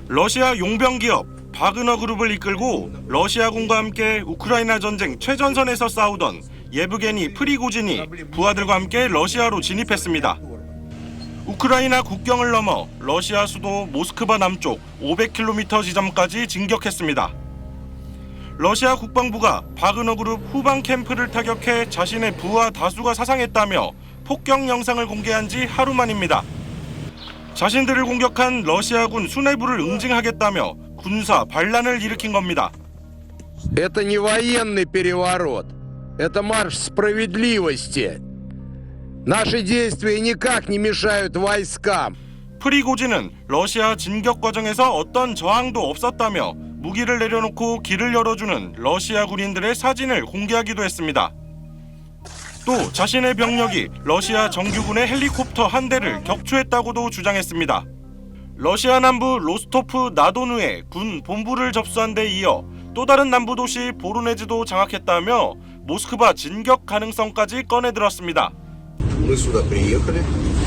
러시아 용병 기업 바그너 그룹을 이끌고 러시아군과 함께 우크라이나 전쟁 최전선에서 싸우던 예브게니 프리고진이 부하들과 함께 러시아로 진입했습니다. 우크라이나 국경을 넘어 러시아 수도 모스크바 남쪽 500km 지점까지 진격했습니다. 러시아 국방부가 바그너 그룹 후방 캠프를 타격해 자신의 부하 다수가 사상했다며 폭격 영상을 공개한 지 하루 만입니다. 자신들을 공격한 러시아군 수뇌부를 응징하겠다며 군사 반란을 일으킨 겁니다. Это не военный переворот. Это марш справедливости. Наши действия никак не мешают войскам. 프리고진은 러시아 진격 과정에서 어떤 저항도 없었다며 무기를 내려놓고 길을 열어주는 러시아 군인들의 사진을 공개하기도 했습니다. 또 자신의 병력이 러시아 정규군의 헬리콥터 한 대를 격추했다고도 주장했습니다. 러시아 남부 로스토프 나도누의 군 본부를 접수한 데 이어 또 다른 남부 도시 보로네즈도 장악했다며 모스크바 진격 가능성까지 꺼내들었습니다. Мы сюда приехали,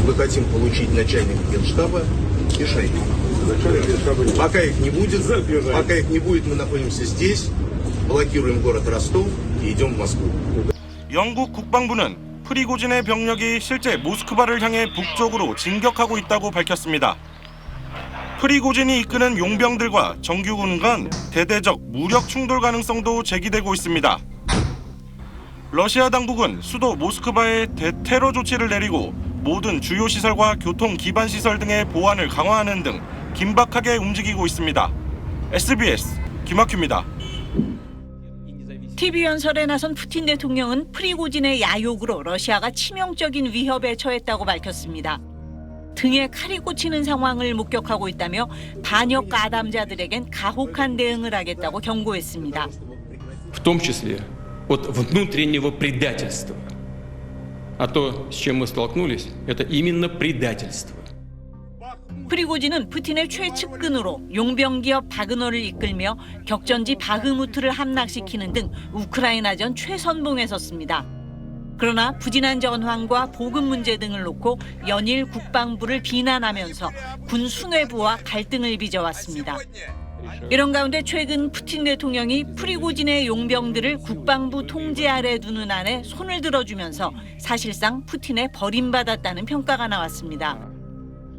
мы хотим получить начальника генштаба и Шойгу. Пока их не будет, мы находимся здесь, блокируем город Ростов и идем в Москву. 영국 국방부는 프리고진의 병력이 실제 모스크바를 향해 북쪽으로 진격하고 있다고 밝혔습니다. 프리고진이 이끄는 용병들과 정규군 간 대대적 무력 충돌 가능성도 제기되고 있습니다. 러시아 당국은 수도 모스크바에 대테러 조치를 내리고 모든 주요 시설과 교통 기반 시설 등의 보안을 강화하는 등 긴박하게 움직이고 있습니다. SBS 김학규입니다. TV 연설에 나선 푸틴 대통령은 프리고진의 야욕으로 러시아가 치명적인 위협에 처했다고 밝혔습니다. 등에 칼이 꽂히는 상황을 목격하고 있다며 반역 가담자들에겐 가혹한 대응을 하겠다고 경고했습니다. В том числе от внутреннего предательства. А то, с чем мы столкнулись, это именно предательство. 프리고진은 푸틴의 최측근으로 용병기업 바그너를 이끌며 격전지 바흐무트를 함락시키는 등 우크라이나전 최선봉에 섰습니다. 그러나 부진한 전황과 보급 문제 등을 놓고 연일 국방부를 비난하면서 군 수뇌부와 갈등을 빚어왔습니다. 이런 가운데 최근 푸틴 대통령이 프리고진의 용병들을 국방부 통제 아래 두는 안에 손을 들어주면서 사실상 푸틴에 버림받았다는 평가가 나왔습니다.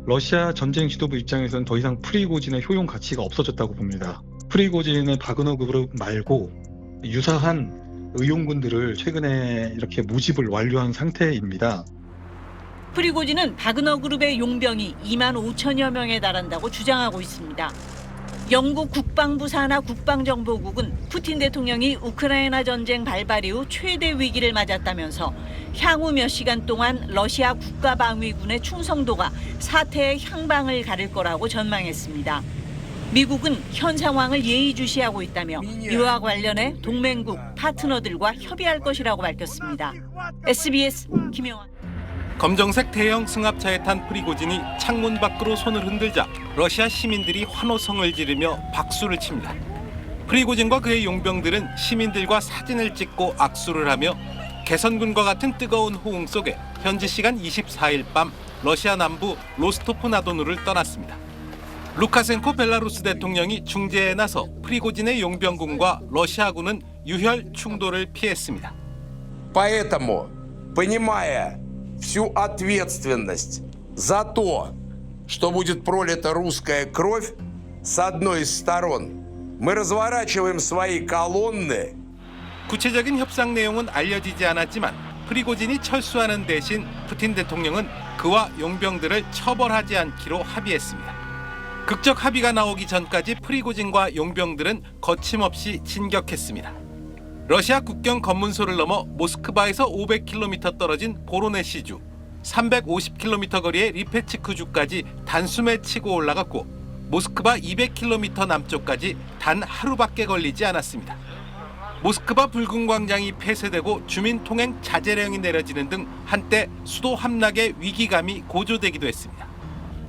러시아 전쟁 지도부 입장에서는 더 이상 프리고진의 효용 가치가 없어졌다고 봅니다. 프리고진의 바그너 그룹 말고 유사한 의용군들을 최근에 이렇게 모집을 완료한 상태입니다. 프리고진은 바그너 그룹의 용병이 2만 5천여 명에 달한다고 주장하고 있습니다. 영국 국방부 산하 국방정보국은 푸틴 대통령이 우크라이나 전쟁 발발 이후 최대 위기를 맞았다면서 향후 몇 시간 동안 러시아 국가방위군의 충성도가 사태의 향방을 가릴 거라고 전망했습니다. 미국은 현 상황을 예의주시하고 있다며 이와 관련해 동맹국, 파트너들과 협의할 것이라고 밝혔습니다. SBS 김영환. 검정색 대형 승합차에 탄 프리고진이 창문 밖으로 손을 흔들자 러시아 시민들이 환호성을 지르며 박수를 칩니다. 프리고진과 그의 용병들은 시민들과 사진을 찍고 악수를 하며 개선군과 같은 뜨거운 호응 속에 현지 시간 24일 밤 러시아 남부 로스토프 나도누를 떠났습니다. 루카센코 벨라루스 대통령이 중재에 나서 프리고진의 용병군과 러시아군은 유혈 충돌을 피했습니다. Поэтому, понимая всю ответственность за то, что будет пролита русская кровь с одной из сторон, мы разворачиваем свои колонны. 구체적인 협상 내용은 알려지지 않았지만 프리고진이 철수하는 대신 푸틴 대통령은 그와 용병들을 처벌하지 않기로 합의했습니다. 극적 합의가 나오기 전까지 프리고진과 용병들은 거침없이 진격했습니다. 러시아 국경 검문소를 넘어 모스크바에서 500km 떨어진 보로네시주, 350km 거리의 리페츠크주까지 단숨에 치고 올라갔고 모스크바 200km 남쪽까지 단 하루밖에 걸리지 않았습니다. 모스크바 붉은 광장이 폐쇄되고 주민 통행 자제령이 내려지는 등 한때 수도 함락의 위기감이 고조되기도 했습니다.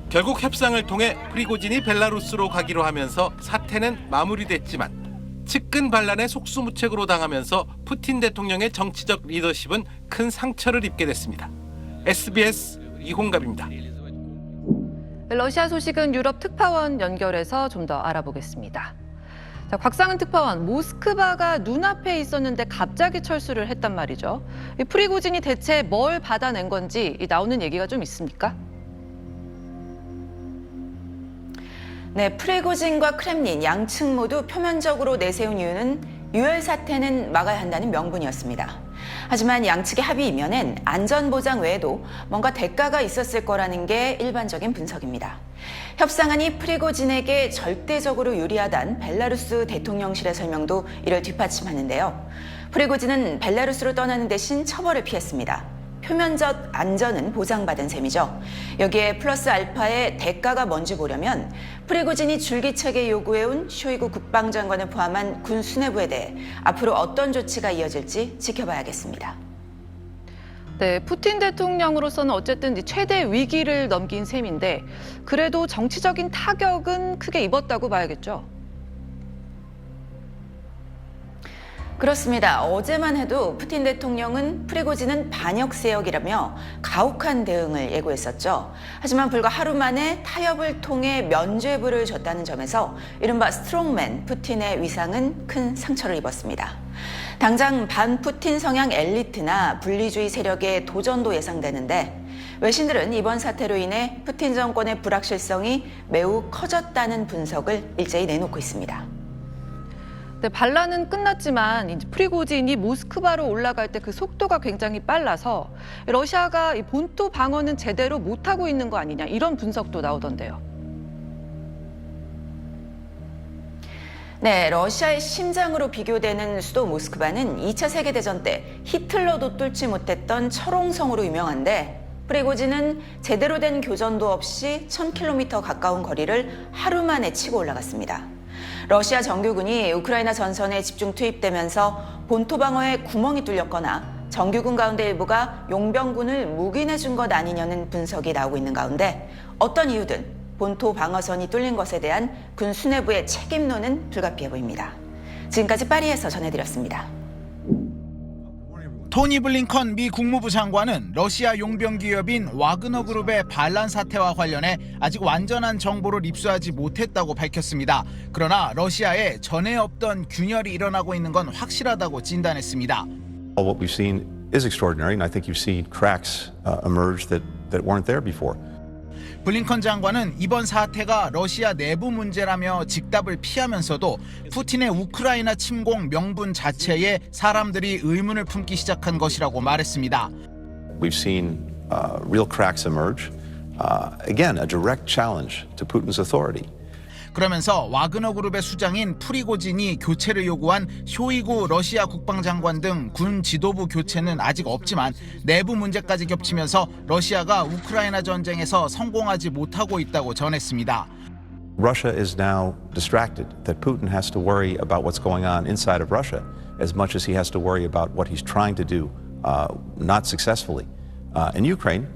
결국 협상을 통해 프리고진이 벨라루스로 가기로 하면서 사태는 마무리됐지만 측근 반란의 속수무책으로 당하면서 푸틴 대통령의 정치적 리더십은 큰 상처를 입게 됐습니다. SBS 이홍갑입니다. 러시아 소식은 유럽 특파원 연결해서 좀 더 알아보겠습니다. 자, 곽상은 특파원, 모스크바가 눈앞에 있었는데 갑자기 철수를 했단 말이죠. 이 프리고진이 대체 뭘 받아낸 건지 나오는 얘기가 좀 있습니까? 네, 프리고진과 크렘린 양측 모두 표면적으로 내세운 이유는 유혈 사태는 막아야 한다는 명분이었습니다. 하지만 양측의 합의 이면엔 안전보장 외에도 뭔가 대가가 있었을 거라는 게 일반적인 분석입니다. 협상안이 프리고진에게 절대적으로 유리하단 벨라루스 대통령실의 설명도 이를 뒷받침하는데요. 프리고진은 벨라루스로 떠나는 대신 처벌을 피했습니다. 표면적 안전은 보장받은 셈이죠. 여기에 플러스 알파의 대가가 뭔지 보려면 프리고진이 줄기차게 요구해온 쇼이구 국방장관을 포함한 군 수뇌부에 대해 앞으로 어떤 조치가 이어질지 지켜봐야겠습니다. 네, 푸틴 대통령으로서는 어쨌든 최대 위기를 넘긴 셈인데 그래도 정치적인 타격은 크게 입었다고 봐야겠죠. 그렇습니다. 어제만 해도 푸틴 대통령은 프리고진은 반역 세력이라며 가혹한 대응을 예고했었죠. 하지만 불과 하루 만에 타협을 통해 면죄부를 줬다는 점에서 이른바 스트롱맨 푸틴의 위상은 큰 상처를 입었습니다. 당장 반푸틴 성향 엘리트나 분리주의 세력의 도전도 예상되는데 외신들은 이번 사태로 인해 푸틴 정권의 불확실성이 매우 커졌다는 분석을 일제히 내놓고 있습니다. 네, 반란은 끝났지만 이제 프리고진이 모스크바로 올라갈 때 그 속도가 굉장히 빨라서 러시아가 이 본토 방어는 제대로 못하고 있는 거 아니냐 이런 분석도 나오던데요. 네, 러시아의 심장으로 비교되는 수도 모스크바는 2차 세계대전 때 히틀러도 뚫지 못했던 철옹성으로 유명한데 프리고진은 제대로 된 교전도 없이 1000km 가까운 거리를 하루 만에 치고 올라갔습니다. 러시아 정규군이 우크라이나 전선에 집중 투입되면서 본토 방어에 구멍이 뚫렸거나 정규군 가운데 일부가 용병군을 묵인해 준 것 아니냐는 분석이 나오고 있는 가운데 어떤 이유든 본토 방어선이 뚫린 것에 대한 군 수뇌부의 책임론은 불가피해 보입니다. 지금까지 파리에서 전해드렸습니다. 토니 블링컨 미 국무부 장관은 러시아 용병 기업인 와그너 그룹의 반란 사태와 관련해 아직 완전한 정보를 입수하지 못했다고 밝혔습니다. 그러나 러시아에 전에 없던 균열이 일어나고 있는 건 확실하다고 진단했습니다. What we've seen is extraordinary, and I think you've seen cracks emerge that weren't there before. 블링컨 장관은 이번 사태가 러시아 내부 문제라며 직답을 피하면서도 푸틴의 우크라이나 침공 명분 자체에 사람들이 의문을 품기 시작한 것이라고 말했습니다. We've seen real cracks emerge. Again, a direct challenge to Putin's authority. 그러면서 와그너 그룹의 수장인 프리고진이 교체를 요구한 쇼이구 러시아 국방장관 등 군 지도부 교체는 아직 없지만 내부 문제까지 겹치면서 러시아가 우크라이나 전쟁에서 성공하지 못하고 있다고 전했습니다. Russia is now distracted that Putin has to worry about what's going on inside of Russia as much as he has to worry about what he's trying to do not successfully in Ukraine.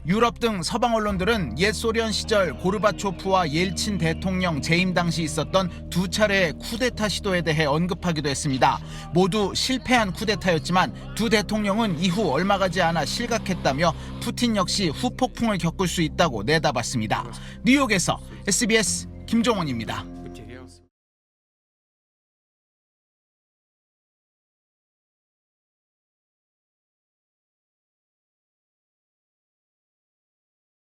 유럽 등 서방 언론들은 옛 소련 시절 고르바초프와 옐친 대통령 재임 당시 있었던 두 차례의 쿠데타 시도에 대해 언급하기도 했습니다. 모두 실패한 쿠데타였지만 두 대통령은 이후 얼마 가지 않아 실각했다며 푸틴 역시 후폭풍을 겪을 수 있다고 내다봤습니다. 뉴욕에서 SBS 김종원입니다.